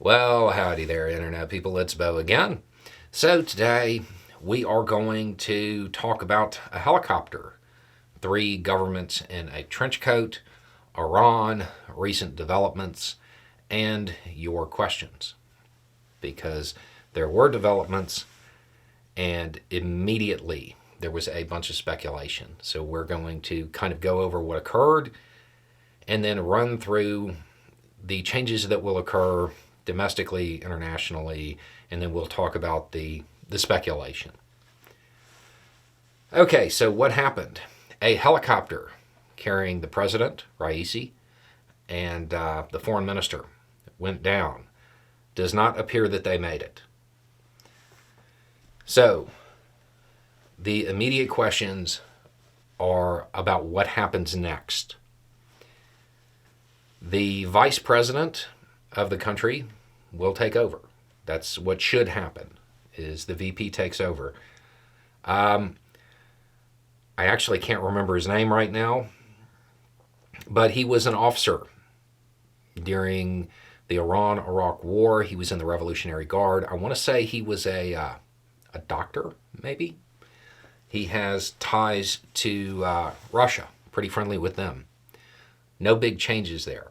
Well, howdy there, Internet people. It's Bo again. So, today we are going to talk about a helicopter, three governments in a trench coat, Iran, recent developments, and your questions. Because there were developments, and immediately there was a bunch of speculation. So, we're going to kind of go over what occurred and then run through the changes that will occur domestically, internationally, and then we'll talk about the speculation. Okay, so what happened? A helicopter carrying the president, Raisi, and the foreign minister went down. Does not appear that they made it. So, the immediate questions are about what happens next. The vice president of the country will take over. That's what should happen, is the VP takes over. I actually can't remember his name right now, but he was an officer during the Iran-Iraq War. He was in the Revolutionary Guard. I want to say he was a doctor, maybe. He has ties to Russia, pretty friendly with them. No big changes there.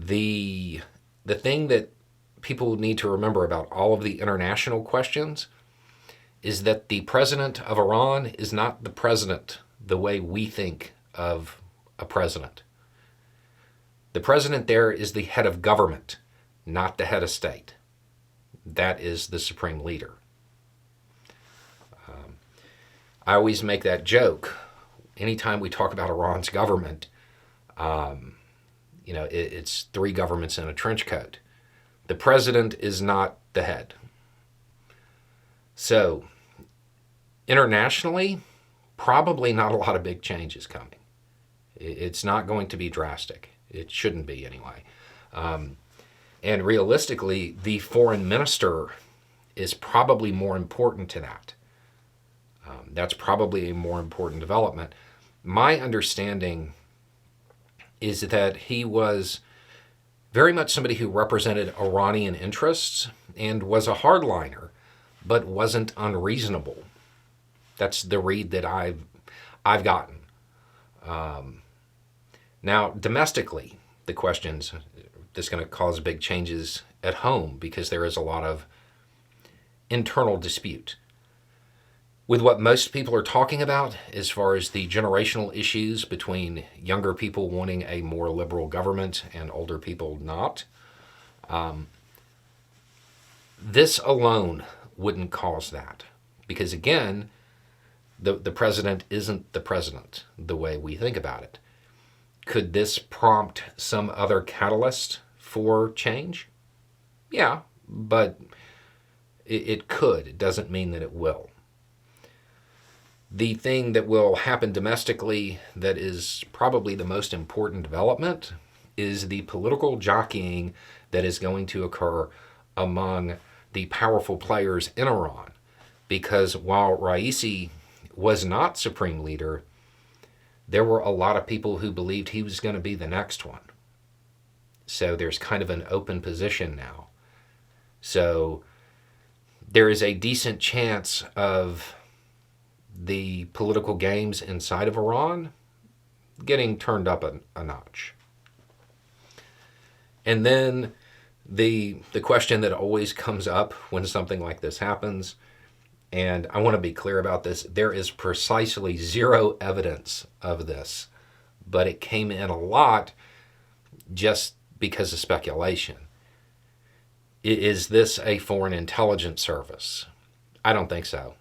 The thing that people need to remember about all of the international questions is that the president of Iran is not the president the way we think of a president. The president there is the head of government, not the head of state. That is the supreme leader. I always make that joke anytime we talk about Iran's government. It's three governments in a trench coat. The president is not the head. So, internationally, probably not a lot of big changes coming. It's not going to be drastic. It shouldn't be anyway. And realistically, the foreign minister is probably more important to that. That's probably a more important development. My understanding is that he was very much somebody who represented Iranian interests and was a hardliner, but wasn't unreasonable. That's the read that I've gotten. Now, domestically, the questions that's going to cause big changes at home because there is a lot of internal dispute. With what most people are talking about as far as the generational issues between younger people wanting a more liberal government and older people not, this alone wouldn't cause that. Because again, the president isn't the president the way we think about it. Could this prompt some other catalyst for change? Yeah, but it could. It doesn't mean that it will. The thing that will happen domestically that is probably the most important development is the political jockeying that is going to occur among the powerful players in Iran. Because while Raisi was not supreme leader, there were a lot of people who believed he was going to be the next one. So there's kind of an open position now. So there is a decent chance of the political games inside of Iran getting turned up a notch. And then the question that always comes up when something like this happens, and I want to be clear about this, there is precisely zero evidence of this, but it came in a lot just because of speculation. Is this a foreign intelligence service? I don't think so.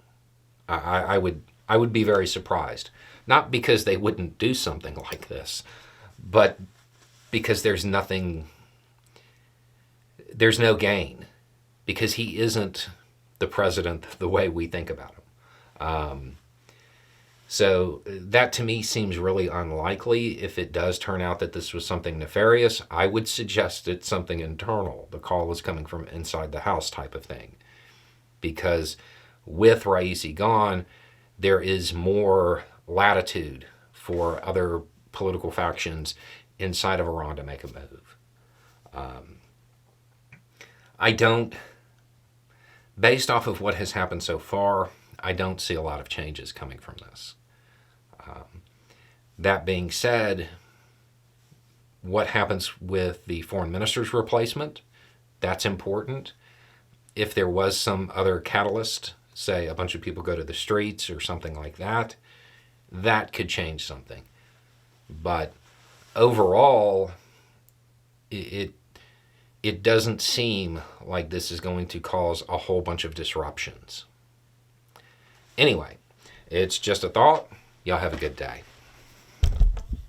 I would be very surprised. Not because they wouldn't do something like this, but because there's no gain. Because he isn't the president the way we think about him. So that to me seems really unlikely. If it does turn out that this was something nefarious, I would suggest it's something internal. The call is coming from inside the house type of thing. Because with Raisi gone, there is more latitude for other political factions inside of Iran to make a move. I don't, based off of what has happened so far, I don't see a lot of changes coming from this. That being said, what happens with the foreign minister's replacement? That's important. If there was some other catalyst, say a bunch of people go to the streets or something like that, that could change something. But overall, it doesn't seem like this is going to cause a whole bunch of disruptions. Anyway, it's just a thought. Y'all have a good day.